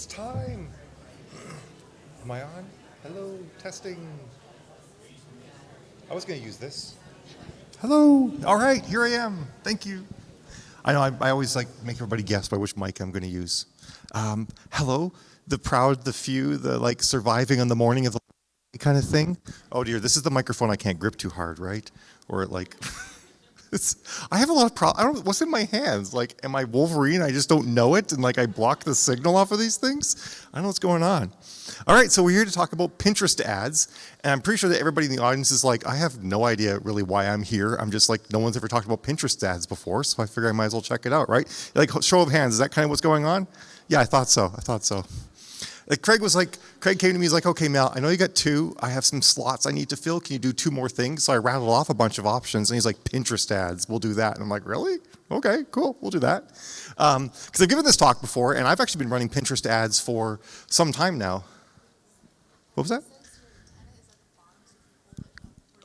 It's time. Am I on? Hello, testing. I was going to use this. Hello. All right, here I am. Thank you. I know I always like make everybody guess by which mic I'm going to use. Hello, the proud, the few, the like surviving on the morning of the kind of thing. Oh dear, this is the microphone I can't grip too hard, right? Or like, I have a lot of problems. I don't. What's in my hands? Like, am I Wolverine? I just don't know it, and like I block the signal off of these things. I don't know what's going on. All right, so we're here to talk about Pinterest ads, and I'm pretty sure that everybody in the audience is like, I have no idea really why I'm here. I'm just like, no one's ever talked about Pinterest ads before, so I figure I might as well check it out, right? Like, show of hands, is that kind of what's going on? Yeah, I thought so. Like Craig came to me, he's like, okay, Mal, I know you got two. I have some slots I need to fill. Can you do two more things? So I rattled off a bunch of options, and he's like, Pinterest ads, we'll do that. And I'm like, really? Okay, cool, we'll do that. Because I've given this talk before, and I've actually been running Pinterest ads for some time now. What was that?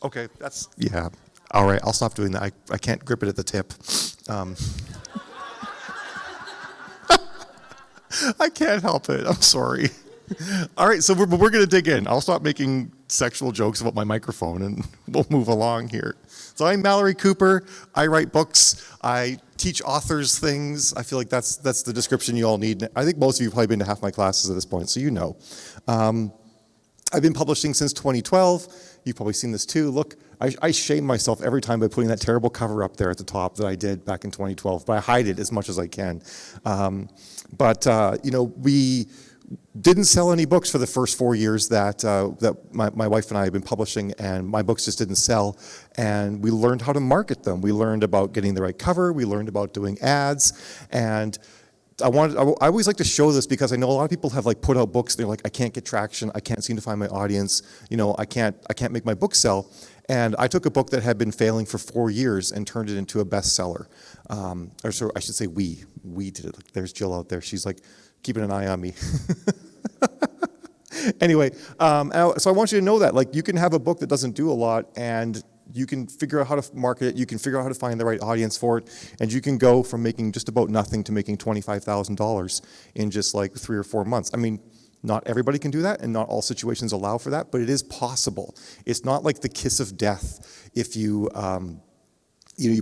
Okay, yeah. All right, I'll stop doing that. I can't grip it at the tip. I can't help it. I'm sorry. All right, so we're going to dig in. I'll stop making sexual jokes about my microphone, and we'll move along here. So I'm Malorie Cooper. I write books. I teach authors things. I feel like that's the description you all need. I think most of you have probably been to half my classes at this point, so you know. I've been publishing since 2012. You've probably seen this too. Look, I shame myself every time by putting that terrible cover up there at the top that I did back in 2012, but I hide it as much as I can. We didn't sell any books for the first 4 years that my wife and I have been publishing, and my books just didn't sell. And we learned how to market them. We learned about getting the right cover. We learned about doing ads. And I always like to show this because I know a lot of people have like put out books. They're like, I can't get traction. I can't seem to find my audience. You know, I can't make my book sell. And I took a book that had been failing for 4 years and turned it into a bestseller. Or so I should say we did it. There's Jill out there. She's like keeping an eye on me. Anyway, so I want you to know that like you can have a book that doesn't do a lot, and you can figure out how to market it, you can figure out how to find the right audience for it, and you can go from making just about nothing to making $25,000 in just like 3 or 4 months. I mean, not everybody can do that, and not all situations allow for that, but it is possible. It's not like the kiss of death if you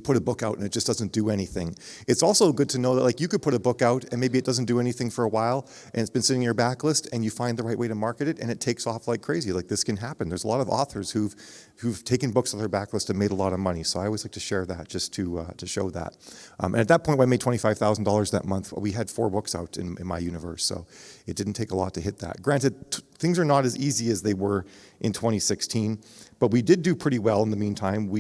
put a book out and it just doesn't do anything. It's also good to know that like you could put a book out and maybe it doesn't do anything for a while, and it's been sitting in your backlist, and you find the right way to market it and it takes off like crazy. Like this can happen. There's a lot of authors who've taken books on their backlist and made a lot of money. So I always like to share that just to show that. And at that point when I made $25,000 that month, we had 4 books out in my universe. So it didn't take a lot to hit that. Granted, things are not as easy as they were in 2016, but we did do pretty well in the meantime.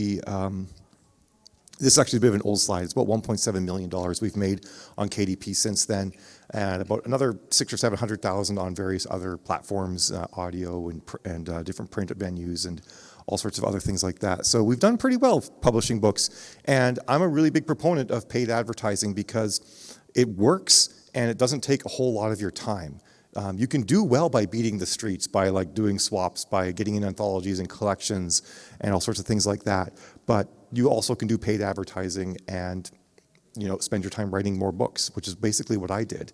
This is actually a bit of an old slide. It's about $1.7 million we've made on KDP since then, and about another 600,000 or 700,000 on various other platforms, audio and different print venues and all sorts of other things like that. So we've done pretty well publishing books, and I'm a really big proponent of paid advertising because it works and it doesn't take a whole lot of your time. You can do well by beating the streets, by like doing swaps, by getting in anthologies and collections and all sorts of things like that. But you also can do paid advertising and spend your time writing more books, which is basically what I did.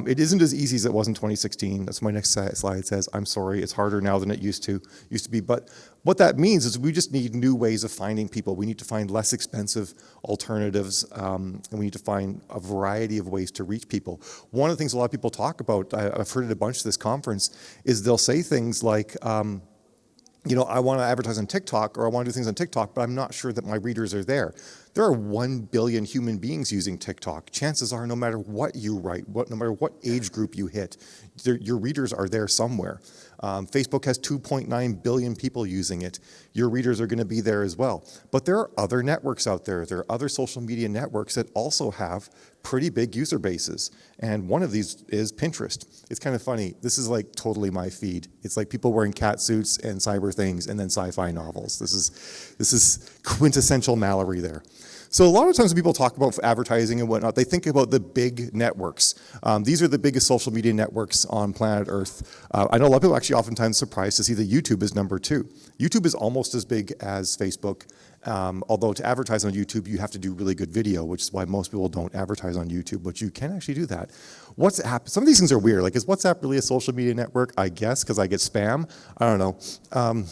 It isn't as easy as it was in 2016. That's what my next slide says. I'm sorry, it's harder now than it used to be. But what that means is we just need new ways of finding people. We need to find less expensive alternatives, and we need to find a variety of ways to reach people. One of the things a lot of people talk about, I've heard it a bunch at this conference, is they'll say things like, I want to advertise on TikTok, or I want to do things on TikTok, but I'm not sure that my readers are there. There are 1 billion human beings using TikTok. Chances are, no matter what you write, no matter what age group you hit, your readers are there somewhere. Facebook has 2.9 billion people using it. Your readers are going to be there as well. But there are other networks out there. There are other social media networks that also have pretty big user bases. And one of these is Pinterest. It's kind of funny. This is like totally my feed. It's like people wearing cat suits and cyber things and then sci-fi novels. This is quintessential Malorie there. So a lot of times when people talk about advertising and whatnot, they think about the big networks. These are the biggest social media networks on planet Earth. I know a lot of people are actually oftentimes surprised to see that YouTube is number 2. YouTube is almost as big as Facebook, Although to advertise on YouTube, you have to do really good video, which is why most people don't advertise on YouTube, but you can actually do that. WhatsApp, some of these things are weird. Like, is WhatsApp really a social media network? I guess, because I get spam. I don't know.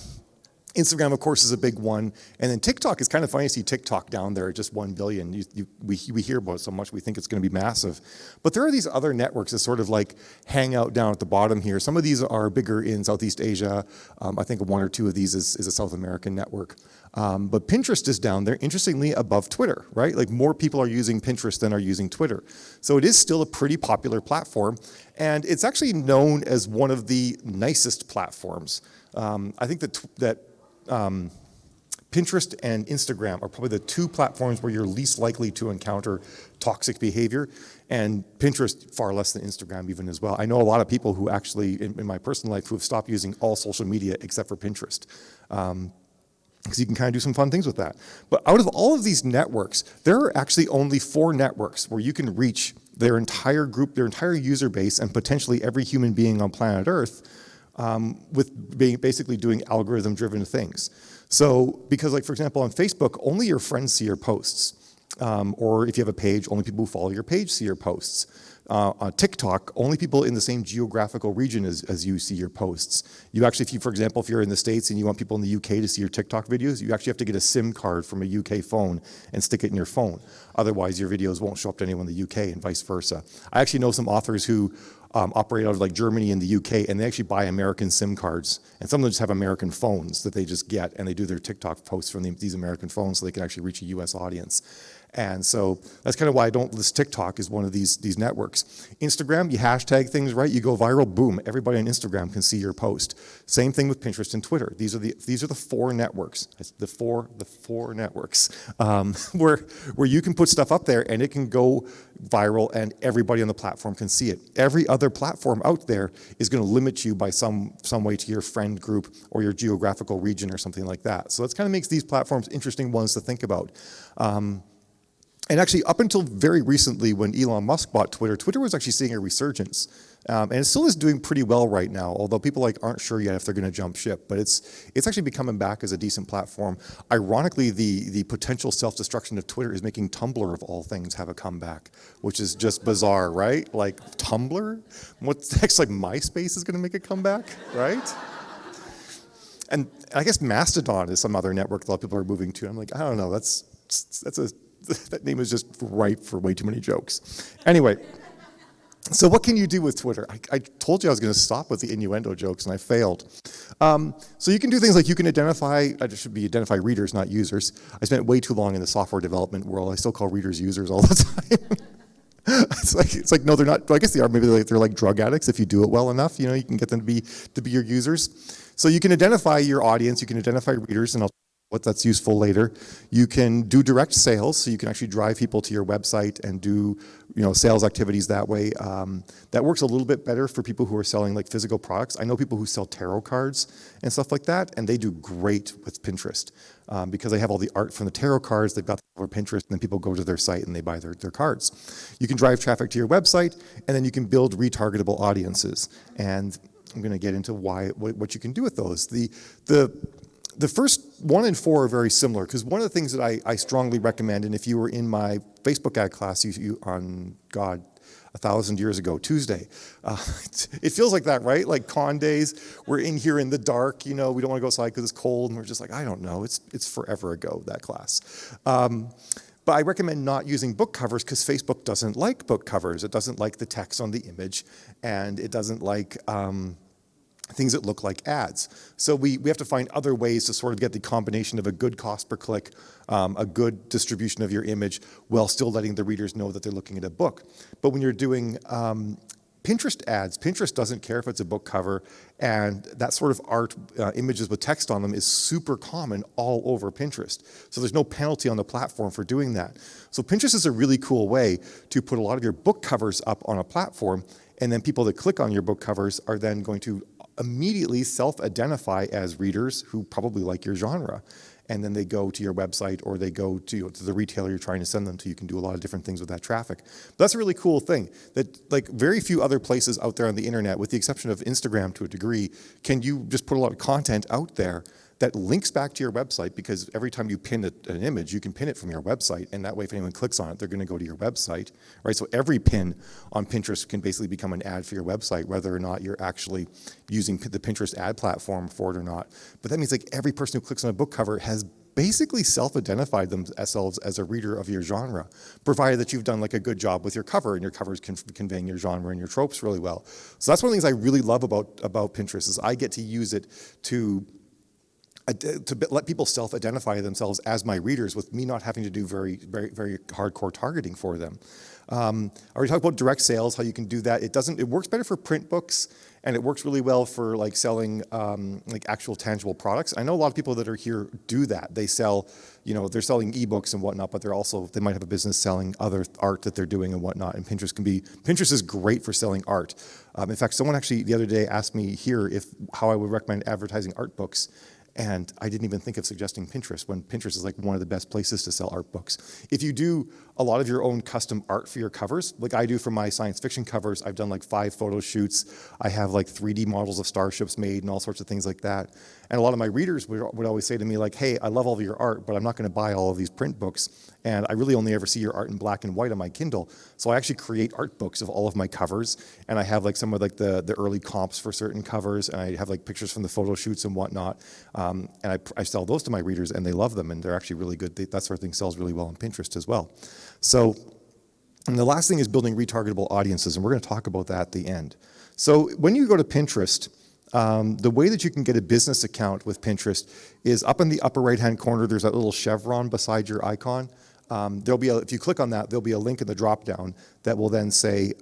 Instagram, of course, is a big one. And then TikTok is kind of funny to see TikTok down there at just 1 billion. We hear about it so much, we think it's going to be massive. But there are these other networks that sort of like hang out down at the bottom here. Some of these are bigger in Southeast Asia. I think one or two of these is a South American network. But Pinterest is down there, interestingly, above Twitter, right? Like more people are using Pinterest than are using Twitter. So it is still a pretty popular platform. And it's actually known as one of the nicest platforms. I think that Pinterest and Instagram are probably the two platforms where you're least likely to encounter toxic behavior, and Pinterest far less than Instagram even as well. I know a lot of people who actually, in my personal life, who have stopped using all social media except for Pinterest. Because you can kind of do some fun things with that. But out of all of these networks, there are actually only 4 networks where you can reach their entire group, their entire user base, and potentially every human being on planet Earth with basically doing algorithm-driven things. So, because like, for example, on Facebook, only your friends see your posts. Or if you have a page, only people who follow your page see your posts. On TikTok, only people in the same geographical region as you see your posts. You actually, for example, if you're in the States and you want people in the UK to see your TikTok videos, you actually have to get a SIM card from a UK phone and stick it in your phone. Otherwise, your videos won't show up to anyone in the UK and vice versa. I actually know some authors who operate out of like Germany and the UK, and they actually buy American SIM cards, and some of them just have American phones that they just get, and they do their TikTok posts from these American phones so they can actually reach a US audience. And so that's kind of why I don't list TikTok as one of these networks. Instagram, you hashtag things, right? You go viral, boom, everybody on Instagram can see your post. Same thing with Pinterest and Twitter. These are the 4 networks. It's the four networks where you can put stuff up there and it can go viral and everybody on the platform can see it. Every other platform out there is going to limit you by some way to your friend group or your geographical region or something like that. So that kind of makes these platforms interesting ones to think about. And actually, up until very recently, when Elon Musk bought Twitter, Twitter was actually seeing a resurgence. And it still is doing pretty well right now, although people aren't sure yet if they're going to jump ship. But it's actually becoming back as a decent platform. Ironically, the potential self-destruction of Twitter is making Tumblr, of all things, have a comeback, which is just bizarre, right? Like, Tumblr? What's next? Like, MySpace is going to make a comeback, right? And I guess Mastodon is some other network that a lot of people are moving to. I'm like, I don't know, that name is just ripe for way too many jokes. Anyway, so what can you do with Twitter? I told you I was going to stop with the innuendo jokes, and I failed. So you can do things like you can identify readers, not users. I spent way too long in the software development world. I still call readers users all the time. It's like no, they're not. I guess they are. Maybe they're like drug addicts. If you do it well enough, you can get them to be your users. So you can identify your audience. You can identify readers, and I'll what that's useful later. You can do direct sales, so you can actually drive people to your website and do sales activities that way. That works a little bit better for people who are selling like physical products. I know people who sell tarot cards and stuff like that, and they do great with Pinterest because they have all the art from the tarot cards. They've got them over Pinterest, and then people go to their site and they buy their cards. You can drive traffic to your website, and then you can build retargetable audiences. And I'm going to get into what you can do with those. The first 1 and 4 are very similar, because one of the things that I strongly recommend, and if you were in my Facebook ad class on 1,000 years ago, Tuesday, it feels like that, right? Like con days, we're in here in the dark, we don't want to go outside because it's cold, and we're just like, I don't know, it's forever ago, that class. But I recommend not using book covers because Facebook doesn't like book covers. It doesn't like the text on the image, and it doesn't like things that look like ads. So we have to find other ways to sort of get the combination of a good cost per click, a good distribution of your image, while still letting the readers know that they're looking at a book. But when you're doing Pinterest ads, Pinterest doesn't care if it's a book cover, and that sort of art, images with text on them, is super common all over Pinterest. So there's no penalty on the platform for doing that. So Pinterest is a really cool way to put a lot of your book covers up on a platform, and then people that click on your book covers are then going to immediately self-identify as readers who probably like your genre. And then they go to your website, or they go to the retailer you're trying to send them to. You can do a lot of different things with that traffic. But that's a really cool thing that like very few other places out there on the internet, with the exception of Instagram to a degree, can you just put a lot of content out there that links back to your website, because every time you pin an image, you can pin it from your website, and that way if anyone clicks on it, they're going to go to your website, right? So every pin on Pinterest can basically become an ad for your website, whether or not you're actually using the Pinterest ad platform for it or not. But that means like every person who clicks on a book cover has basically self-identified themselves as a reader of your genre, provided that you've done like a good job with your cover and your cover's conveying your genre and your tropes really well. So that's one of the things I really love about Pinterest is I get to use it to let people self-identify themselves as my readers with me not having to do very hardcore targeting for them. I already talked about direct sales, how you can do that. It works better for print books, and it works really well for like selling like actual tangible products. I know a lot of people that are here do that. They sell, they're selling ebooks and whatnot, but they might have a business selling other art that they're doing and whatnot. And Pinterest is great for selling art. In fact, someone actually the other day asked me here how I would recommend advertising art books. And I didn't even think of suggesting Pinterest, when Pinterest is like one of the best places to sell art books. If you do a lot of your own custom art for your covers, like I do for my science fiction covers, I've done like 5 photo shoots. I have like 3D models of starships made and all sorts of things like that. And a lot of my readers would always say to me like, hey, I love all of your art, but I'm not going to buy all of these print books. And I really only ever see your art in black and white on my Kindle. So I actually create art books of all of my covers. And I have like some of like the early comps for certain covers. And I have like pictures from the photo shoots and whatnot. And I sell those to my readers, and they love them, and they're actually really good. That sort of thing sells really well on Pinterest as well. So, and the last thing is building retargetable audiences, and we're going to talk about that at the end. So when you go to Pinterest, the way that you can get a business account with Pinterest is up in the upper right-hand corner. There's that little chevron beside your icon. If you click on that, there'll be a link in the drop-down that will then say,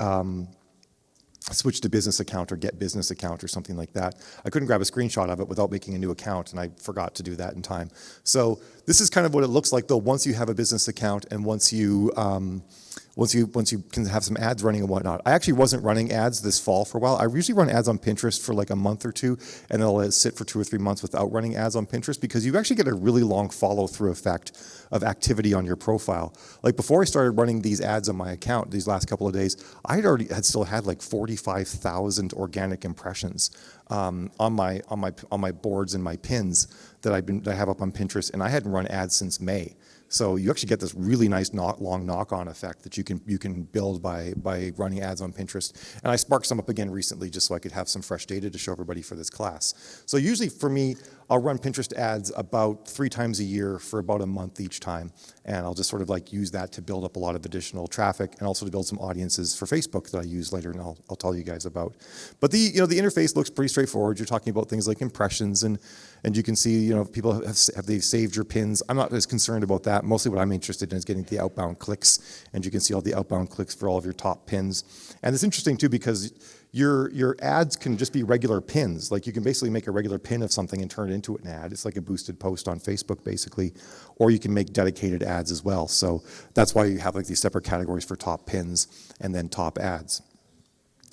switch to business account or get business account or something like that. I couldn't grab a screenshot of it without making a new account, and I forgot to do that in time. So this is kind of what it looks like though once you have a business account and once you can have some ads running and whatnot. I actually wasn't running ads this fall for a while. I usually run ads on Pinterest for like a month or two, and then I'll let it sit for 2 or 3 months without running ads on Pinterest, because you actually get a really long follow-through effect of activity on your profile. Like before I started running these ads on my account these last couple of days, I still had like 45,000 organic impressions on my boards and my pins that I have up on Pinterest, and I hadn't run ads since May. So you actually get this really nice long knock-on effect that you can build by running ads on Pinterest. And I sparked some up again recently just so I could have some fresh data to show everybody for this class. So usually for me, I'll run Pinterest ads about 3 times a year for about a month each time. And I'll just sort of like use that to build up a lot of additional traffic and also to build some audiences for Facebook that I use later, and I'll tell you guys about. But the interface looks pretty straightforward. You're talking about things like impressions, and you can see, people have they saved your pins. I'm not as concerned about that. Mostly what I'm interested in is getting the outbound clicks, and you can see all the outbound clicks for all of your top pins. And it's interesting too, because your ads can just be regular pins. Like you can basically make a regular pin of something and turn it into an ad. It's like a boosted post on Facebook basically, or you can make dedicated ads as well. So that's why you have like these separate categories for top pins and then top ads,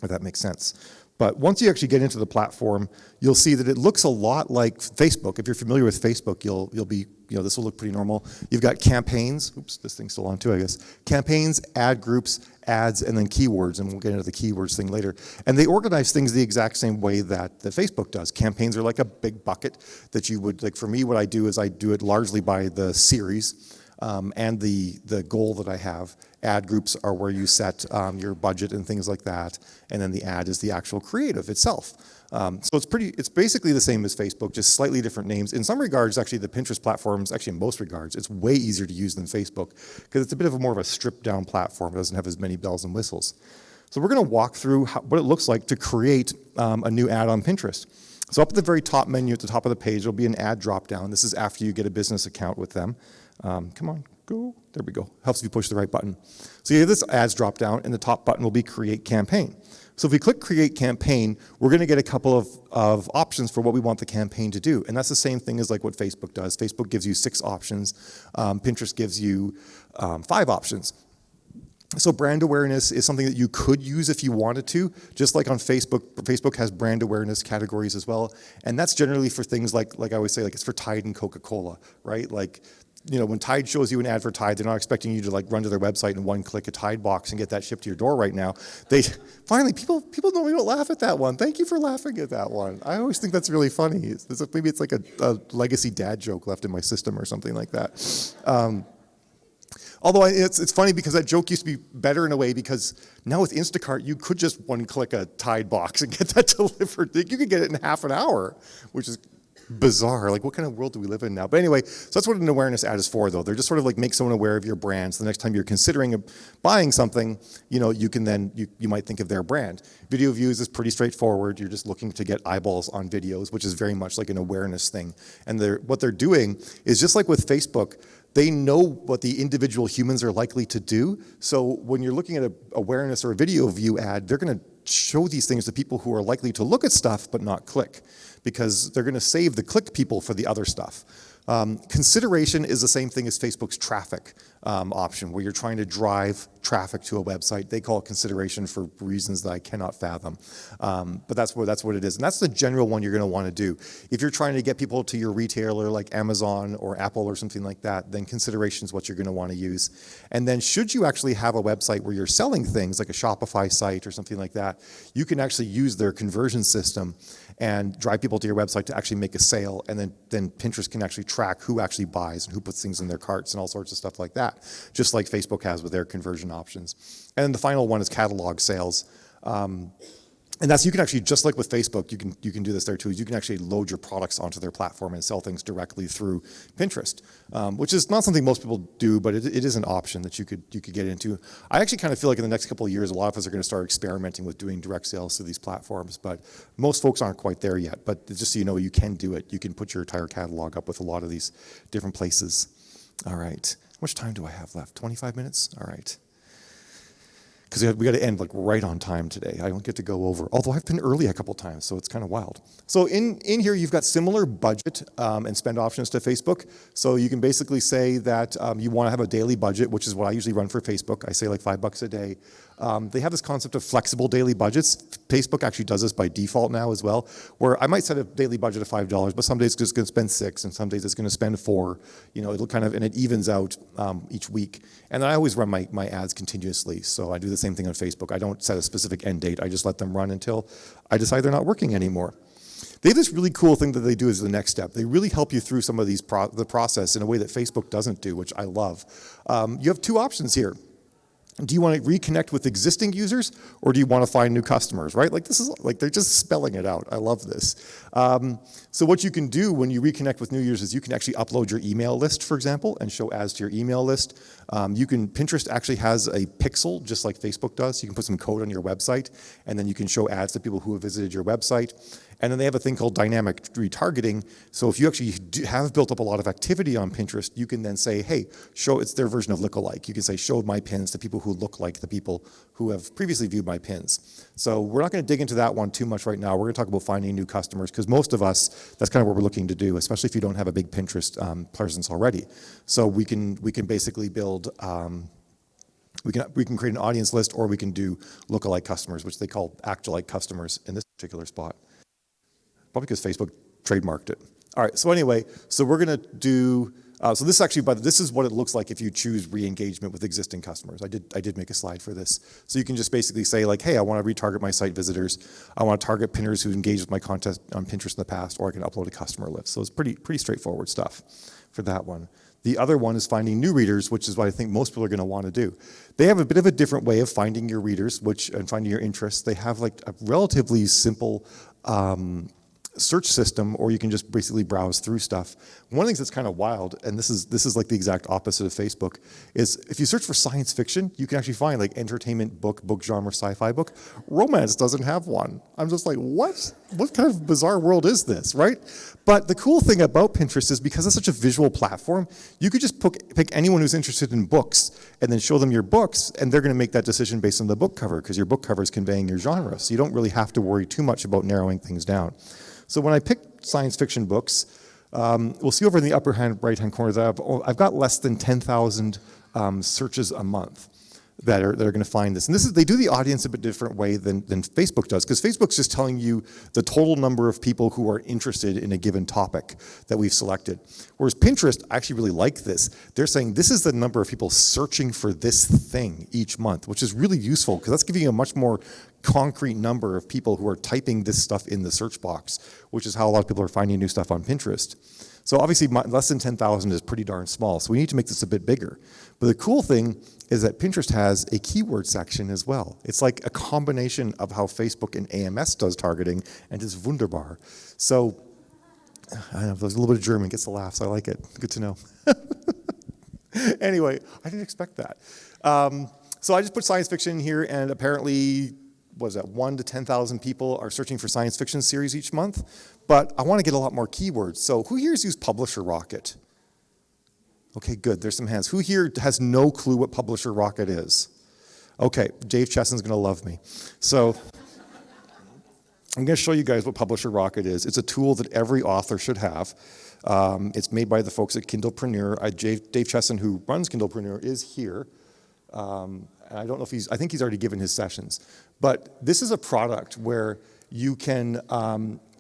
if that makes sense. But once you actually get into the platform, you'll see that it looks a lot like Facebook. If you're familiar with Facebook, you'll be, this will look pretty normal. You've got campaigns. Oops, this thing's still on too, I guess. Campaigns, ad groups, ads, and then keywords, and we'll get into the keywords thing later. And they organize things the exact same way that Facebook does. Campaigns are like a big bucket that you would, like for me, what I do is I do it largely by the series. And the goal that I have. Ad groups are where you set your budget and things like that, and then the ad is the actual creative itself. So it's basically the same as Facebook, just slightly different names. In some regards, actually, the Pinterest platform is actually in most regards, it's way easier to use than Facebook because it's a bit of more of a stripped down platform. It doesn't have as many bells and whistles. So we're going to walk through what it looks like to create a new ad on Pinterest. So up at the very top menu at the top of the page, there'll be an ad drop down. This is after you get a business account with them. Come on, go. There we go. Helps if you push the right button. So you have this ads drop down, and the top button will be Create Campaign. So if we click Create Campaign, we're going to get a couple of options for what we want the campaign to do. And that's the same thing as like what Facebook does. Facebook gives you 6 options. Pinterest gives you 5 options. So brand awareness is something that you could use if you wanted to, just like on Facebook. Facebook has brand awareness categories as well. And that's generally for things like I always say, like it's for Tide and Coca-Cola, right? Like when Tide shows you an ad for Tide, they're not expecting you to like run to their website and one click a Tide box and get that shipped to your door right now. Finally, people normally don't laugh at that one. Thank you for laughing at that one. I always think that's really funny. Maybe it's like a legacy dad joke left in my system or something like that. Although it's funny because that joke used to be better in a way, because now with Instacart, you could just one click a Tide box and get that delivered. You could get it in half an hour, which is bizarre. Like, what kind of world do we live in now? But anyway, so that's what an awareness ad is for, though. They're just sort of like make someone aware of your brand. So the next time you're considering buying something, you can then, you might think of their brand. Video views is pretty straightforward. You're just looking to get eyeballs on videos, which is very much like an awareness thing. And what they're doing is just like with Facebook, they know what the individual humans are likely to do. So when you're looking at an awareness or a video view ad, they're going to show these things to people who are likely to look at stuff but not click, because they're going to save the click people for the other stuff. Consideration is the same thing as Facebook's traffic option, where you're trying to drive traffic to a website. They call it consideration for reasons that I cannot fathom. But that's what it is. And that's the general one you're going to want to do. If you're trying to get people to your retailer like Amazon or Apple or something like that, then consideration is what you're going to want to use. And then should you actually have a website where you're selling things like a Shopify site or something like that, you can actually use their conversion system and drive people to your website to actually make a sale. And then Pinterest can actually track who actually buys and who puts things in their carts and all sorts of stuff like that, just like Facebook has with their conversion options. And then the final one is catalog sales. And that's, you can actually, just like with Facebook, you can do this there too. You can actually load your products onto their platform and sell things directly through Pinterest, which is not something most people do, but it is an option that you could get into. I actually kind of feel like in the next couple of years, a lot of us are going to start experimenting with doing direct sales through these platforms, but most folks aren't quite there yet. But just so you know, you can do it. You can put your entire catalog up with a lot of these different places. All right. How much time do I have left? 25 minutes? All right. Because we got to end like right on time today. I don't get to go over, although I've been early a couple times, so it's kind of wild. So in here, you've got similar budget and spend options to Facebook. So you can basically say that you want to have a daily budget, which is what I usually run for Facebook. I say like $5 a day. They have this concept of flexible daily budgets. Facebook actually does this by default now as well, where I might set a daily budget of $5, but some days it's just going to spend $6, and some days it's going to spend $4. It'll kind of, and it evens out each week. And then I always run my ads continuously, so I do the same thing on Facebook. I don't set a specific end date. I just let them run until I decide they're not working anymore. They have this really cool thing that they do as the next step. They really help you through some of these the process in a way that Facebook doesn't do, which I love. You have two options here. Do you want to reconnect with existing users, or do you want to find new customers, right? Like, this is like, they're just spelling it out. I love this. So what you can do when you reconnect with new users is you can actually upload your email list, for example, and show ads to your email list. Pinterest actually has a pixel, just like Facebook does. You can put some code on your website, and then you can show ads to people who have visited your website. And then they have a thing called dynamic retargeting. So if you actually have built up a lot of activity on Pinterest, you can then say, hey, it's their version of lookalike. You can say, show my pins to people who look like the people who have previously viewed my pins. So we're not going to dig into that one too much right now. We're going to talk about finding new customers, because most of us, that's kind of what we're looking to do, especially if you don't have a big Pinterest presence already. So we can basically build, we can create an audience list, or we can do lookalike customers, which they call act-alike customers in this particular spot. Probably because Facebook trademarked it. All right, so anyway, so we're going to do, so this actually, but this is what it looks like if you choose re-engagement with existing customers. I did make a slide for this. So you can just basically say like, hey, I want to retarget my site visitors. I want to target pinners who engaged with my content on Pinterest in the past, or I can upload a customer list. So it's pretty straightforward stuff for that one. The other one is finding new readers, which is what I think most people are going to want to do. They have a bit of a different way of finding your readers, and finding your interests. They have like a relatively simple search system, or you can just basically browse through stuff. One of the things that's kind of wild, and this is like the exact opposite of Facebook, is if you search for science fiction, you can actually find like entertainment book genre, sci-fi book. Romance doesn't have one. I'm just like, what? What kind of bizarre world is this, right? But the cool thing about Pinterest is, because it's such a visual platform, you could just pick anyone who's interested in books and then show them your books, and they're going to make that decision based on the book cover, because your book cover is conveying your genre. So you don't really have to worry too much about narrowing things down. So when I pick science fiction books, we'll see over in the upper right-hand corner that I've got less than 10,000 searches a month. that are going to find this. And they do the audience a bit different way than Facebook does, because Facebook's just telling you the total number of people who are interested in a given topic that we've selected. Whereas Pinterest, I actually really like this. They're saying this is the number of people searching for this thing each month, which is really useful because that's giving you a much more concrete number of people who are typing this stuff in the search box, which is how a lot of people are finding new stuff on Pinterest. So obviously less than 10,000 is pretty darn small, so we need to make this a bit bigger. But the cool thing is that Pinterest has a keyword section as well. It's like a combination of how Facebook and AMS does targeting, and it's wunderbar. So, I don't know, there's a little bit of German, gets the laughs, I like it, good to know. Anyway, I didn't expect that. So I just put science fiction in here, and apparently, what is that, 1 to 10,000 people are searching for science fiction series each month, but I want to get a lot more keywords. So who here has used Publisher Rocket? Okay, good, there's some hands. Who here has no clue what Publisher Rocket is? Okay, Dave Chesson's gonna love me. So I'm gonna show you guys what Publisher Rocket is. It's a tool that every author should have. It's made by the folks at Kindlepreneur. Dave Chesson, who runs Kindlepreneur, is here. And I don't know if I think he's already given his sessions. But this is a product where you can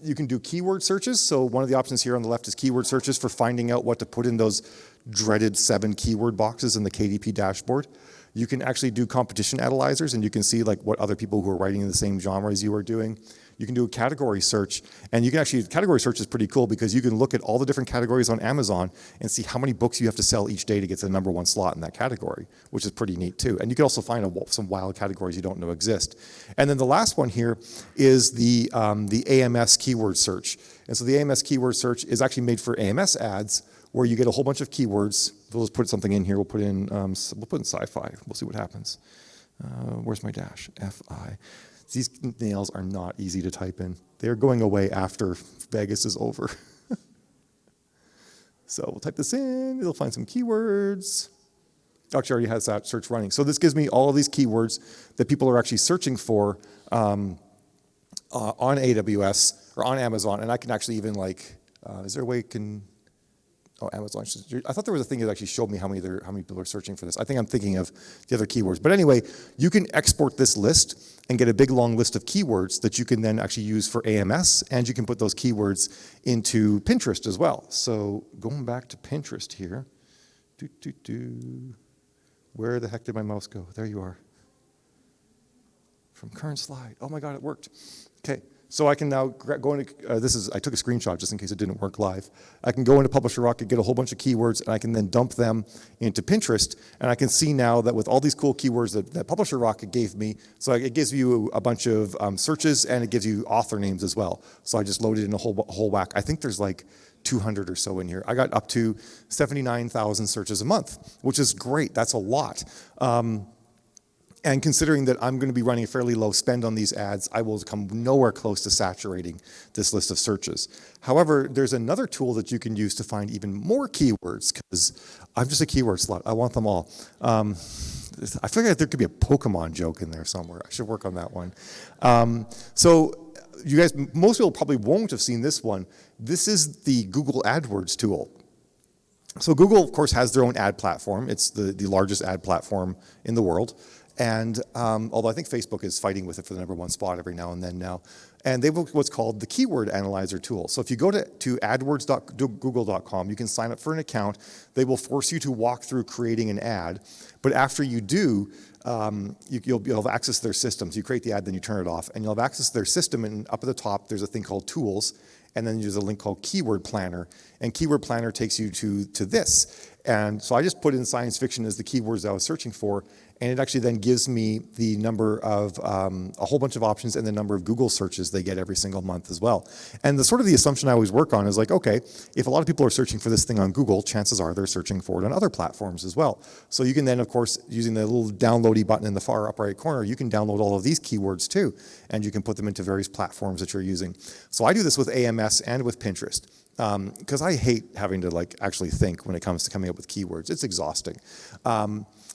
do keyword searches. So one of the options here on the left is keyword searches for finding out what to put in those dreaded 7 keyword boxes in the KDP dashboard. You can actually do competition analyzers, and you can see like what other people who are writing in the same genre as you are doing. You can do a category search, and you can actually, category search is pretty cool because you can look at all the different categories on Amazon and see how many books you have to sell each day to get to the #1 slot in that category, which is pretty neat too. And you can also find some wild categories you don't know exist. And then the last one here is the AMS keyword search. And so the AMS keyword search is actually made for AMS ads, where you get a whole bunch of keywords. We'll just put something in here. We'll put in sci-fi. We'll see what happens. Where's my dash? F-I. These nails are not easy to type in. They're going away after Vegas is over. So we'll type this in. It'll find some keywords. Actually, already has that search running. So this gives me all of these keywords that people are actually searching for on AWS or on Amazon. And I can actually even is there a way you can... Oh, Amazon. I thought there was a thing that actually showed me how many people are searching for this. I think I'm thinking of the other keywords. But anyway, you can export this list and get a big long list of keywords that you can then actually use for AMS, and you can put those keywords into Pinterest as well. So going back to Pinterest here. Where the heck did my mouse go? There you are. From current slide. Oh my God, it worked. Okay. So I can now go into, I took a screenshot just in case it didn't work live. I can go into Publisher Rocket, get a whole bunch of keywords, and I can then dump them into Pinterest. And I can see now that with all these cool keywords that Publisher Rocket gave me, so it gives you a bunch of searches, and it gives you author names as well. So I just loaded in a whole whack. I think there's like 200 or so in here. I got up to 79,000 searches a month, which is great. That's a lot. And considering that I'm going to be running a fairly low spend on these ads, I will come nowhere close to saturating this list of searches. However, there's another tool that you can use to find even more keywords, because I'm just a keyword slut. I want them all. I feel like there could be a Pokemon joke in there somewhere. I should work on that one. So you guys, most people probably won't have seen this one. This is the Google AdWords tool. So Google, of course, has their own ad platform. It's the largest ad platform in the world. And although I think Facebook is fighting with it for the #1 spot every now and then now. And they have what's called the Keyword Analyzer tool. So if you go to adwords.google.com, you can sign up for an account. They will force you to walk through creating an ad. But after you do, you'll have access to their system. So you create the ad, then you turn it off. And you'll have access to their system. And up at the top, there's a thing called Tools. And then there's a link called Keyword Planner. And Keyword Planner takes you to this. And so I just put in science fiction as the keywords I was searching for. And it actually then gives me the number of, a whole bunch of options and the number of Google searches they get every single month as well. And the assumption I always work on is like, okay, if a lot of people are searching for this thing on Google, chances are they're searching for it on other platforms as well. So you can then, of course, using the little downloady button in the far upper right corner, you can download all of these keywords too, and you can put them into various platforms that you're using. So I do this with AMS and with Pinterest. Because I hate having to actually think when it comes to coming up with keywords. It's exhausting.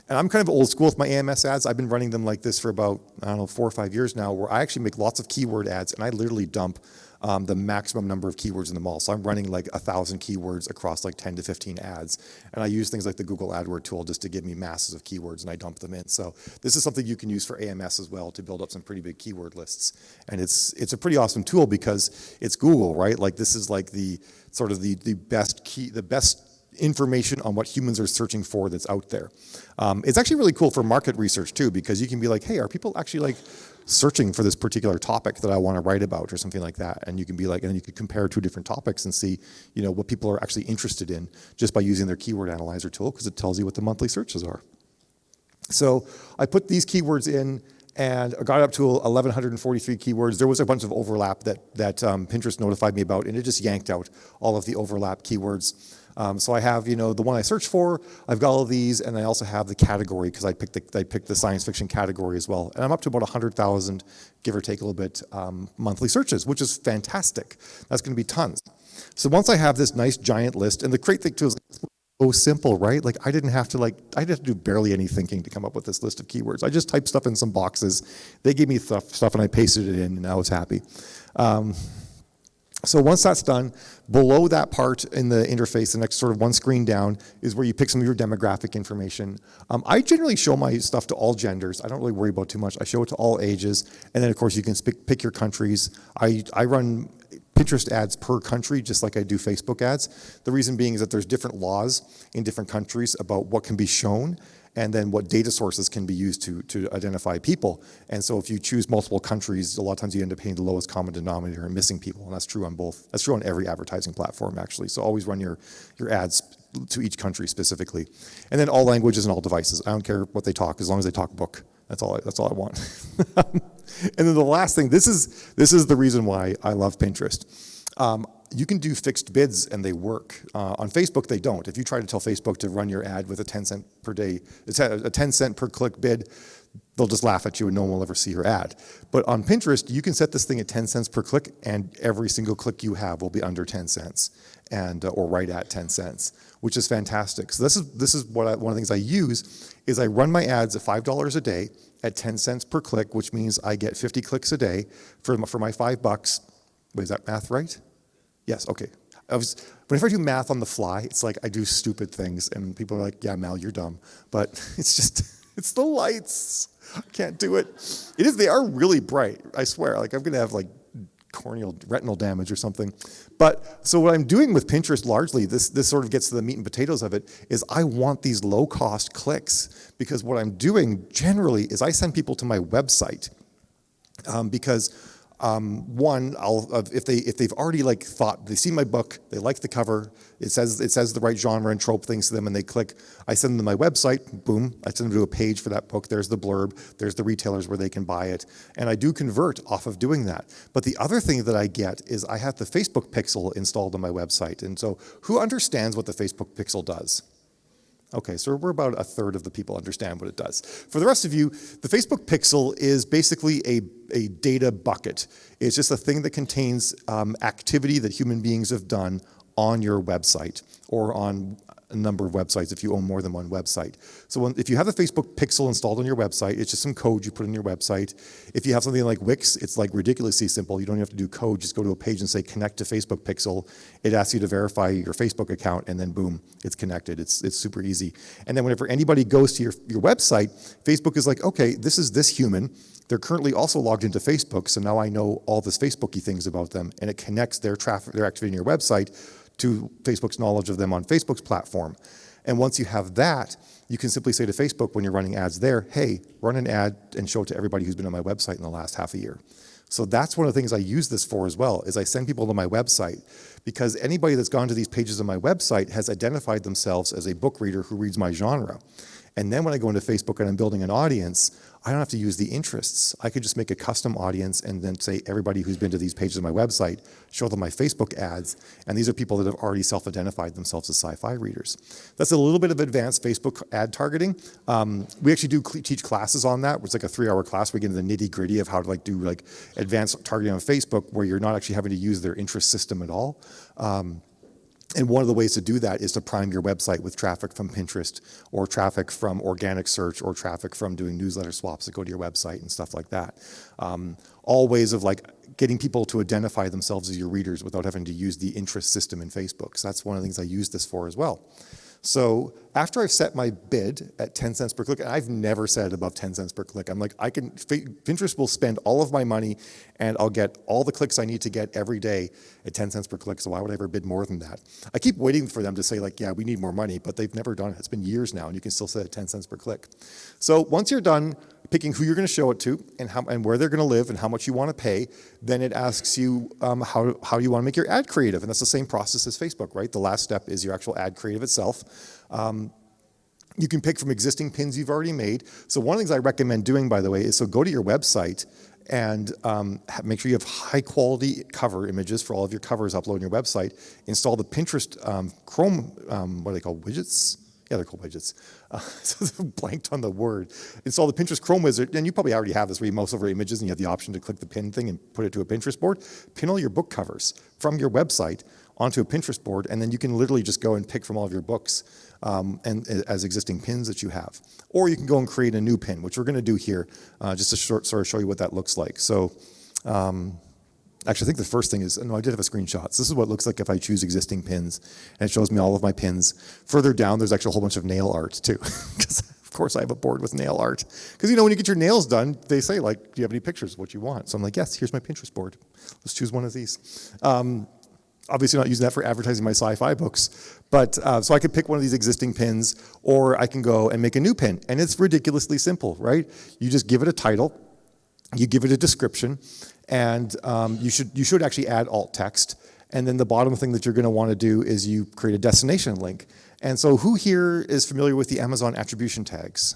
And I'm kind of old school with my AMS ads. I've been running them like this for about, 4 or 5 years now, where I actually make lots of keyword ads, and I literally dump the maximum number of keywords in them all. So I'm running like 1,000 keywords across like 10 to 15 ads. And I use things like the Google AdWord tool just to give me masses of keywords, and I dump them in. So this is something you can use for AMS as well to build up some pretty big keyword lists. And it's a pretty awesome tool because it's Google, right? Like this is like the sort of the best information on what humans are searching for that's out there. It's actually really cool for market research too, because you can be like, hey, are people actually like searching for this particular topic that I want to write about or something like that? And you can be like, and then you could compare two different topics and see, you know, what people are actually interested in just by using their keyword analyzer tool, because it tells you what the monthly searches are. So I put these keywords in and I got up to 1,143 keywords. There was a bunch of overlap that Pinterest notified me about, and it just yanked out all of the overlap keywords. So I have, you know, the one I searched for, I've got all of these, and I also have the category because I picked the science fiction category as well. And I'm up to about 100,000, give or take a little bit, monthly searches, which is fantastic. That's going to be tons. So once I have this nice giant list, and the great thing too is so simple, right? Like I didn't have to do barely any thinking to come up with this list of keywords. I just typed stuff in some boxes. They gave me stuff and I pasted it in, and I was happy. So once that's done, below that part in the interface, the next sort of one screen down, is where you pick some of your demographic information. I generally show my stuff to all genders. I don't really worry about too much. I show it to all ages. And then, of course, you can pick your countries. I run Pinterest ads per country, just like I do Facebook ads. The reason being is that there's different laws in different countries about what can be shown, and then what data sources can be used to identify people. And so if you choose multiple countries, a lot of times you end up paying the lowest common denominator and missing people, and that's true on both. That's true on every advertising platform, actually. So always run your ads to each country specifically. And then all languages and all devices. I don't care what they talk, as long as they talk book. That's all I want. And then the last thing, this is the reason why I love Pinterest. You can do fixed bids and they work. On Facebook, they don't. If you try to tell Facebook to run your ad with a 10 cent per day, a 10 cent per click bid, they'll just laugh at you and no one will ever see your ad. But on Pinterest, you can set this thing at 10 cents per click, and every single click you have will be under 10 cents and or right at 10 cents, which is fantastic. So this is what one of the things I use is I run my ads at $5 a day at 10 cents per click, which means I get 50 clicks a day for my $5. Wait, is that math right? Yes, okay. Whenever I do math on the fly, it's like I do stupid things, and people are like, yeah, Mal, you're dumb. But it's the lights. I can't do it. They are really bright, I swear. Like I'm gonna have like corneal retinal damage or something. But so what I'm doing with Pinterest largely, this sort of gets to the meat and potatoes of it, is I want these low cost clicks, because what I'm doing generally is I send people to my website because one, if they've already like thought, they see my book, they like the cover, it says the right genre and trope things to them, and they click, I send them to my website, boom, I send them to a page for that book, there's the blurb, there's the retailers where they can buy it, and I do convert off of doing that. But the other thing that I get is I have the Facebook pixel installed on my website, and so who understands what the Facebook pixel does? Okay, so we're about a third of the people understand what it does. For the rest of you, the Facebook pixel is basically a data bucket. It's just a thing that contains activity that human beings have done on your website or on a number of websites if you own more than one website. So if you have the Facebook pixel installed on your website, it's just some code you put in your website. If you have something like Wix, it's like ridiculously simple. You don't even have to do code. Just go to a page and say connect to Facebook pixel. It asks you to verify your Facebook account, and then boom, it's connected. It's super easy. And then whenever anybody goes to your website, Facebook is like, okay, this is this human. They're currently also logged into Facebook, so now I know all this Facebooky things about them, and it connects their traffic, their activity in your website to Facebook's knowledge of them on Facebook's platform. And once you have that, you can simply say to Facebook when you're running ads there, hey, run an ad and show it to everybody who's been on my website in the last half a year. So that's one of the things I use this for as well, is I send people to my website, because anybody that's gone to these pages on my website has identified themselves as a book reader who reads my genre. And then when I go into Facebook and I'm building an audience, I don't have to use the interests. I could just make a custom audience and then say everybody who's been to these pages on my website, show them my Facebook ads, and these are people that have already self-identified themselves as sci-fi readers. That's a little bit of advanced Facebook ad targeting. We actually do teach classes on that. It's like a 3-hour class. We get into the nitty-gritty of how to do advanced targeting on Facebook, where you're not actually having to use their interest system at all. And one of the ways to do that is to prime your website with traffic from Pinterest or traffic from organic search or traffic from doing newsletter swaps that go to your website and stuff like that. All ways of like getting people to identify themselves as your readers without having to use the interest system in Facebook. So that's one of the things I use this for as well. So after I've set my bid at 10 cents per click, and I've never set it above 10 cents per click. I'm like, Pinterest will spend all of my money and I'll get all the clicks I need to get every day at 10 cents per click. So why would I ever bid more than that? I keep waiting for them to say like, yeah, we need more money, but they've never done it. It's been years now and you can still set it at 10 cents per click. So once you're done picking who you're going to show it to and where they're going to live and how much you want to pay, then it asks you how you want to make your ad creative. And that's the same process as Facebook, right? The last step is your actual ad creative itself. You can pick from existing pins you've already made. So one of the things I recommend doing, by the way, is so go to your website and make sure you have high quality cover images for all of your covers uploaded on your website. Install the Pinterest Chrome, what are they called, widgets? Yeah, they're called widgets. So blanked on the word. Install the Pinterest Chrome wizard, and you probably already have this where you mouse over images and you have the option to click the pin thing and put it to a Pinterest board. Pin all your book covers from your website onto a Pinterest board, and then you can literally just go and pick from all of your books and as existing pins that you have. Or you can go and create a new pin, which we're going to do here, just to sort of show you what that looks like. So actually, I think the first thing is, no, I did have a screenshot. So this is what it looks like if I choose existing pins, and it shows me all of my pins. Further down, there's actually a whole bunch of nail art too, because of course I have a board with nail art. Because when you get your nails done, they say like, do you have any pictures of what you want? So I'm like, yes, here's my Pinterest board. Let's choose one of these. Obviously not using that for advertising my sci-fi books, but so I could pick one of these existing pins, or I can go and make a new pin. And it's ridiculously simple, right? You just give it a title, you give it a description, and you should actually add alt text. And then the bottom thing that you're going to want to do is you create a destination link. And so who here is familiar with the Amazon attribution tags?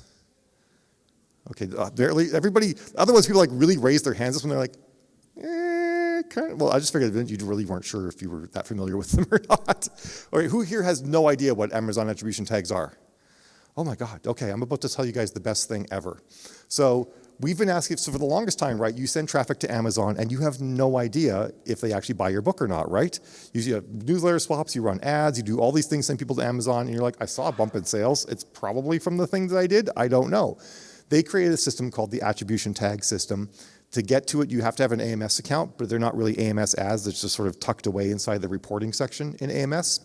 Okay, barely everybody. Otherwise, people like really raise their hands when they're like, kind of, well, I just figured that you really weren't sure if you were that familiar with them or not. All right, who here has no idea what Amazon attribution tags are? Oh my God, okay, I'm about to tell you guys the best thing ever. So we've been asking, so for the longest time, right, you send traffic to Amazon and you have no idea if they actually buy your book or not, right? You have newsletter swaps, you run ads, you do all these things, send people to Amazon, and you're like, I saw a bump in sales. It's probably from the things that I did, I don't know. They created a system called the attribution tag system. To get to it, you have to have an AMS account, but they're not really AMS ads. They're just sort of tucked away inside the reporting section in AMS.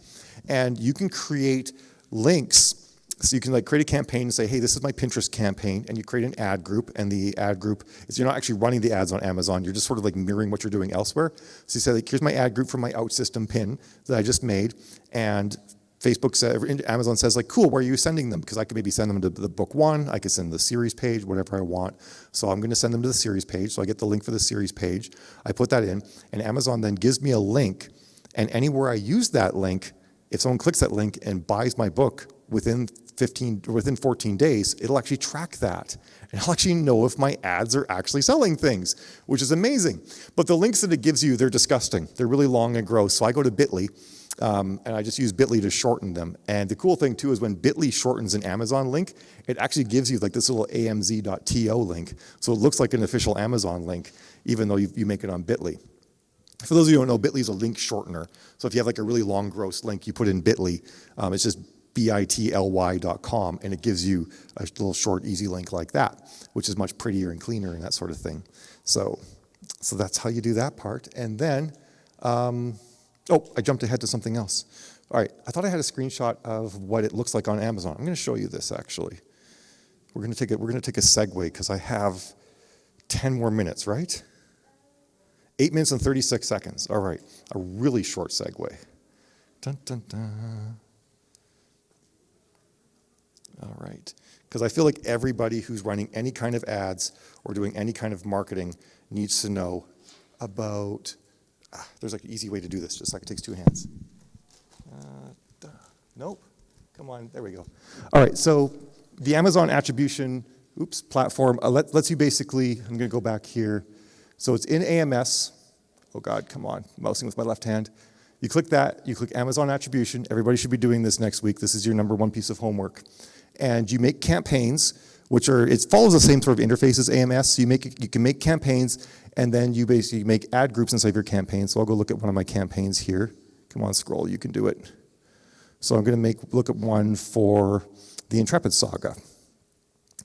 And you can create links. So you can like create a campaign and say, hey, this is my Pinterest campaign, and you create an ad group, and the ad group is, you're not actually running the ads on Amazon, you're just sort of like mirroring what you're doing elsewhere. So you say, like, here's my ad group for my OutSystem pin that I just made, and Facebook says, Amazon says like, cool, where are you sending them? Because I could maybe send them to the book one, I could send the series page, whatever I want. So I'm going to send them to the series page. So I get the link for the series page. I put that in, and Amazon then gives me a link. And anywhere I use that link, if someone clicks that link and buys my book within 14 days, it'll actually track that. And I'll actually know if my ads are actually selling things, which is amazing. But the links that it gives you, they're disgusting. They're really long and gross. So I go to Bitly. And I just use Bitly to shorten them. And the cool thing too is when Bitly shortens an Amazon link, it actually gives you like this little amz.to link. So it looks like an official Amazon link, even though you make it on Bitly. For those of you who don't know, Bitly is a link shortener. So if you have like a really long, gross link, you put in Bitly, it's just bitly.com, and it gives you a little short, easy link like that, which is much prettier and cleaner and that sort of thing. So that's how you do that part. And then, oh, I jumped ahead to something else. All right, I thought I had a screenshot of what it looks like on Amazon. I'm going to show you this actually. We're going to take a segue because I have 10 more minutes, right? 8 minutes and 36 seconds. All right, a really short segue. Dun, dun, dun. All right, because I feel like everybody who's running any kind of ads or doing any kind of marketing needs to know about, there's like an easy way to do this, just like it takes two hands. Nope, come on, there we go. All right, so the Amazon attribution, platform lets you basically, I'm gonna go back here. So it's in AMS. Oh God, come on, mousing with my left hand. You click that, you click Amazon attribution. Everybody should be doing this next week. This is your #1 piece of homework. And you make campaigns, which are, it follows the same sort of interface as AMS. So you can make campaigns, and then you basically make ad groups inside your campaign. So I'll go look at one of my campaigns here. Come on, scroll, you can do it. So I'm going to look at one for the Intrepid Saga.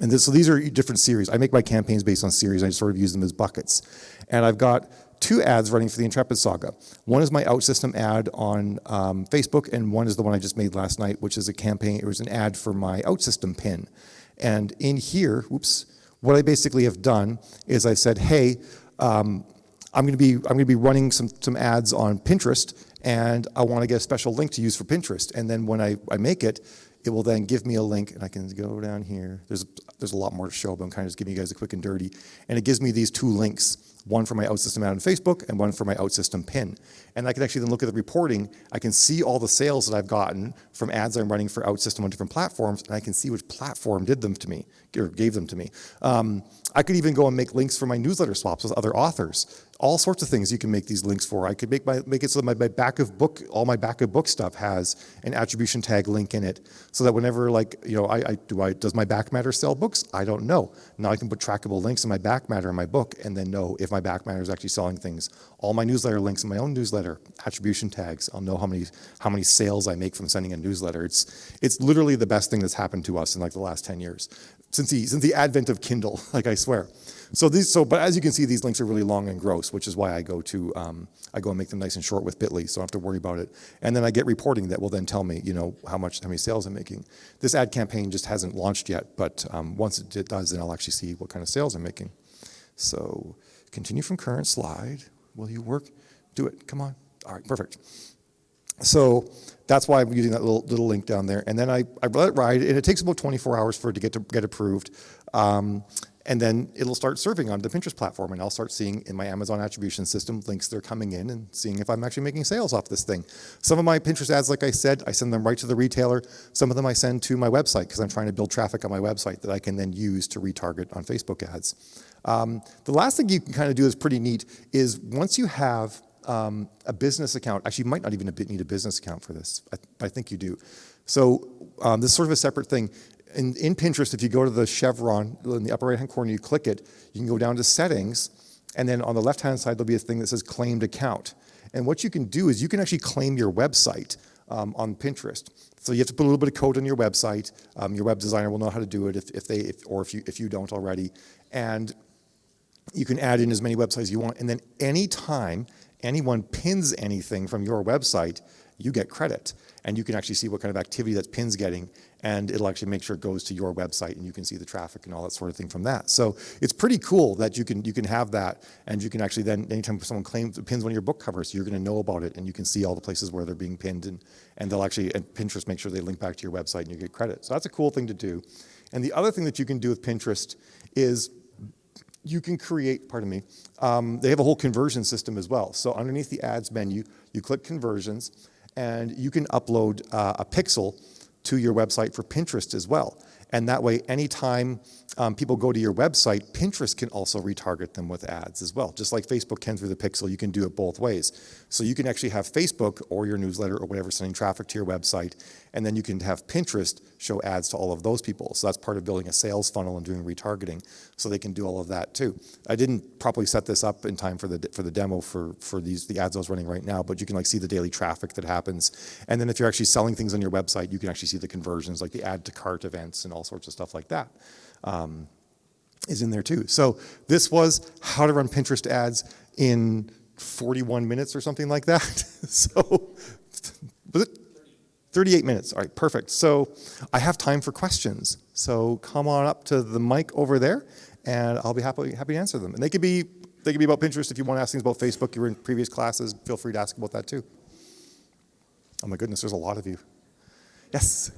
And so these are different series. I make my campaigns based on series. I sort of use them as buckets. And I've got 2 ads running for the Intrepid Saga. One is my OutSystem ad on Facebook, and one is the one I just made last night, which is a campaign. It was an ad for my OutSystem pin. And in here, what I basically have done is I said, hey, I'm going to be running some ads on Pinterest, and I want to get a special link to use for Pinterest. And then when I make it, it will then give me a link, and I can go down here. There's a lot more to show, but I'm kind of just giving you guys a quick and dirty. And it gives me these 2 links, one for my OutSystem ad on Facebook and one for my OutSystem pin. And I can actually then look at the reporting. I can see all the sales that I've gotten from ads I'm running for OutSystem on different platforms, and I can see which platform did them to me, or gave them to me. I could even go and make links for my newsletter swaps with other authors. All sorts of things you can make these links for. I could make it so that my back of book, all my back of book stuff has an attribution tag link in it, so that whenever, like, you know, does my back matter sell books? I don't know. Now I can put trackable links in my back matter in my book, and then know if my back matter is actually selling things. All my newsletter links in my own newsletter, attribution tags. I'll know how many sales I make from sending a newsletter. It's literally the best thing that's happened to us in like the last 10 years. Since the advent of Kindle, like I swear. But as you can see, these links are really long and gross, which is why I go and make them nice and short with Bitly, so I don't have to worry about it. And then I get reporting that will then tell me, you know, how many sales I'm making. This ad campaign just hasn't launched yet, but once it does, then I'll actually see what kind of sales I'm making. So continue from current slide. Will you work? Do it. Come on. All right, perfect. So that's why I'm using that little link down there. And then I let it ride, and it takes about 24 hours for it to get approved. And then it'll start serving on the Pinterest platform, and I'll start seeing in my Amazon attribution system links that are coming in and seeing if I'm actually making sales off this thing. Some of my Pinterest ads, like I said, I send them right to the retailer. Some of them I send to my website because I'm trying to build traffic on my website that I can then use to retarget on Facebook ads. The last thing you can kind of do is pretty neat is once you have a business account, actually you might not even need a business account for this. I think you do. So this is sort of a separate thing. In Pinterest, if you go to the chevron in the upper right-hand corner, you click it, you can go down to settings, and then on the left-hand side, there'll be a thing that says claimed account. And what you can do is you can actually claim your website on Pinterest. So you have to put a little bit of code on your website. Your web designer will know how to do it if you don't already. And you can add in as many websites as you want. And then anytime anyone pins anything from your website, you get credit. And you can actually see what kind of activity that pin's getting, and it'll actually make sure it goes to your website, and you can see the traffic and all that sort of thing from that. So it's pretty cool that you can have that, and you can actually then, anytime someone pins one of your book covers, you're going to know about it, and you can see all the places where they're being pinned, and they'll actually, and Pinterest make sure they link back to your website, and you get credit. So that's a cool thing to do. And the other thing that you can do with Pinterest is you can create, they have a whole conversion system as well. So underneath the ads menu, you click conversions, and you can upload a pixel to your website for Pinterest as well. And that way, anytime people go to your website, Pinterest can also retarget them with ads as well. Just like Facebook can through the pixel, you can do it both ways. So you can actually have Facebook or your newsletter or whatever sending traffic to your website, and then you can have Pinterest show ads to all of those people. So that's part of building a sales funnel and doing retargeting, so they can do all of that too. I didn't properly set this up in time for the demo for the ads I was running right now, but you can like see the daily traffic that happens. And then if you're actually selling things on your website, you can actually see the conversions, like the add to cart events and all sorts of stuff like that. Is in there too. So this was how to run Pinterest ads in 41 minutes or something like that. So was it 38 minutes? All right, perfect. So I have time for questions. So come on up to the mic over there, and I'll be happy to answer them. And they could be about Pinterest. If you want to ask things about Facebook, you were in previous classes, feel free to ask about that too. Oh my goodness, there's a lot of you. Yes.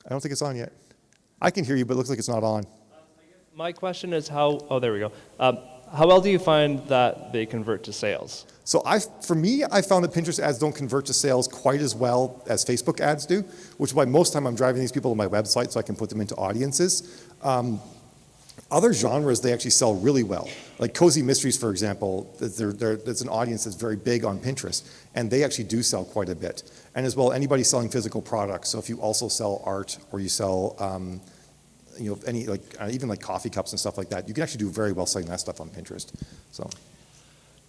I don't think it's on yet. I can hear you, but it looks like it's not on. My question is there we go. How well do you find that they convert to sales? So for me, I found that Pinterest ads don't convert to sales quite as well as Facebook ads do, which is why most of the time I'm driving these people to my website so I can put them into audiences. Other genres, they actually sell really well. Like Cozy Mysteries, for example, it's an audience that's very big on Pinterest, and they actually do sell quite a bit. And as well, anybody selling physical products. So if you also sell art, or you sell, even like coffee cups and stuff like that, you can actually do very well selling that stuff on Pinterest. So,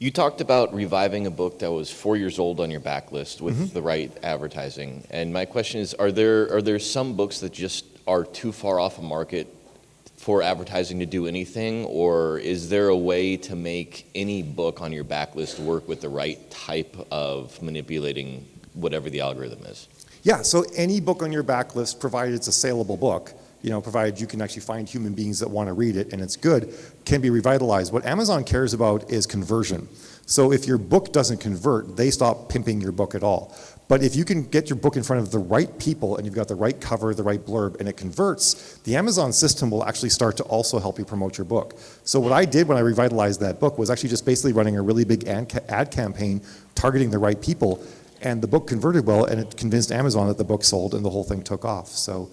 You talked about reviving a book that was 4 years old on your backlist with the right advertising. And my question is, are there some books that just are too far off a market for advertising to do anything? Or is there a way to make any book on your backlist work with the right type of manipulating whatever the algorithm is? Yeah, so any book on your backlist, provided it's a saleable book, provided you can actually find human beings that want to read it and it's good, can be revitalized. What Amazon cares about is conversion. So if your book doesn't convert, they stop pimping your book at all. But if you can get your book in front of the right people and you've got the right cover, the right blurb, and it converts, the Amazon system will actually start to also help you promote your book. So what I did when I revitalized that book was actually just basically running a really big ad campaign targeting the right people. And the book converted well, and it convinced Amazon that the book sold, and the whole thing took off. So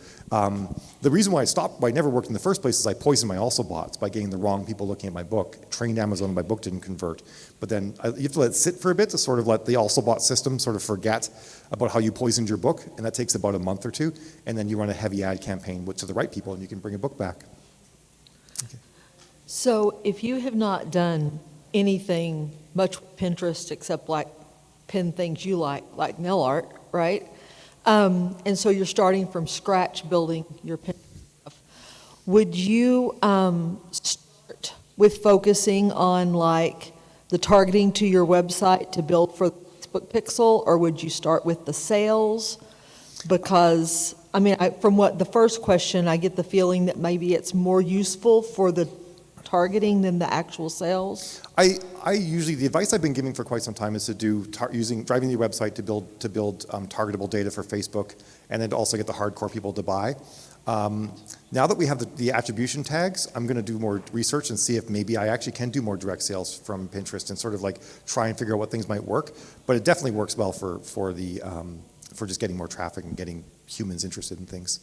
the reason why I never worked in the first place is I poisoned my also bots by getting the wrong people looking at my book, trained Amazon, and my book didn't convert. But then you have to let it sit for a bit to sort of let the also bot system sort of forget about how you poisoned your book, and that takes about a month or two, and then you run a heavy ad campaign to the right people, and you can bring a book back. Okay. So if you have not done anything much with Pinterest except like pin things you like nail art, right? And so you're starting from scratch building your pin stuff. Would you start with focusing on like the targeting to your website to build for the Facebook pixel, or would you start with the sales? Because, I mean, from what the first question, I get the feeling that maybe it's more useful for the targeting than the actual sales? I usually, the advice I've been giving for quite some time is to do driving your website to build targetable data for Facebook, and then to also get the hardcore people to buy. Now that we have the attribution tags, I'm going to do more research and see if maybe I actually can do more direct sales from Pinterest and sort of like try and figure out what things might work. But it definitely works well for just getting more traffic and getting humans interested in things.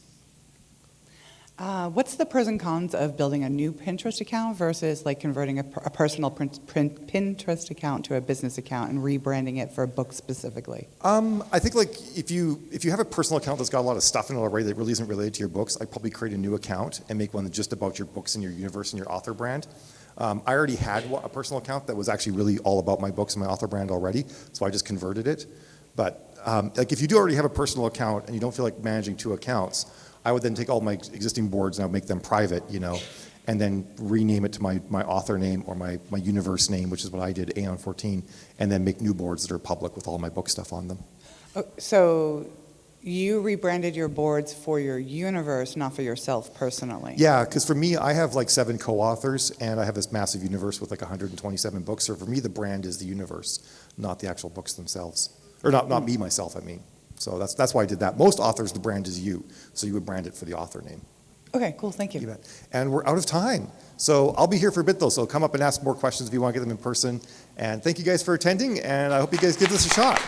What's the pros and cons of building a new Pinterest account versus like converting a personal Pinterest account to a business account and rebranding it for a book specifically? I think like if you have a personal account that's got a lot of stuff in it already that really isn't related to your books, I'd probably create a new account and make one just about your books and your universe and your author brand. I already had a personal account that was actually really all about my books and my author brand already, so I just converted it. But like if you do already have a personal account and you don't feel like managing two accounts, I would then take all my existing boards and I would make them private, and then rename it to my author name or my universe name, which is what I did, Aeon 14, and then make new boards that are public with all my book stuff on them. Oh, so you rebranded your boards for your universe, not for yourself personally? Yeah, because for me, I have like 7 co-authors, and I have this massive universe with like 127 books. So for me, the brand is the universe, not the actual books themselves. Or not me, myself, I mean. So that's why I did that. Most authors, the brand is you, so you would brand it for the author name. Okay, cool, thank you. You bet. And we're out of time. So I'll be here for a bit though, so come up and ask more questions if you want to get them in person. And thank you guys for attending, and I hope you guys give this a shot.